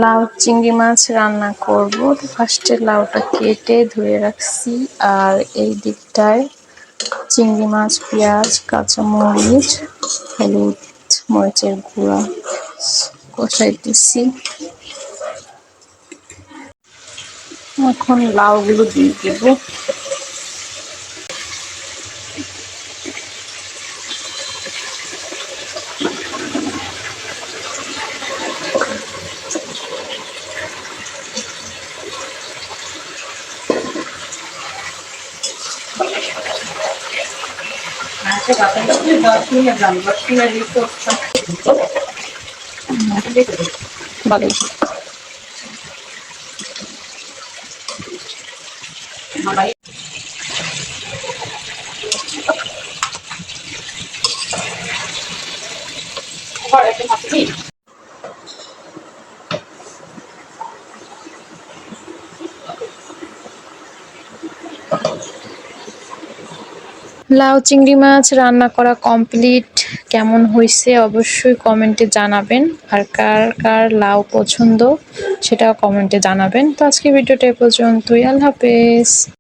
লাউ চিংড়ি মাছ রান্না করব। তো ফার্স্টে লাউটা কেটে ধুয়ে রাখছি, আর এই দিকটায় চিংড়ি মাছ, পেঁয়াজ, কাঁচামরিচ, হলুদ, মরিচের গুঁড়া কষাইতেছি। এখন লাউগুলো দিয়ে দেবো। ভালোই লাউ চিংড়ি মাছ রান্না করা কমপ্লিট। কেমন হয়েছে অবশ্যই কমেন্টে জানাবেন, আর কার কার লাউ পছন্দ সেটাও কমেন্টে জানাবেন। তো আজকে ভিডিওটা এ পর্যন্তই। আল্লাহ হাফেজ।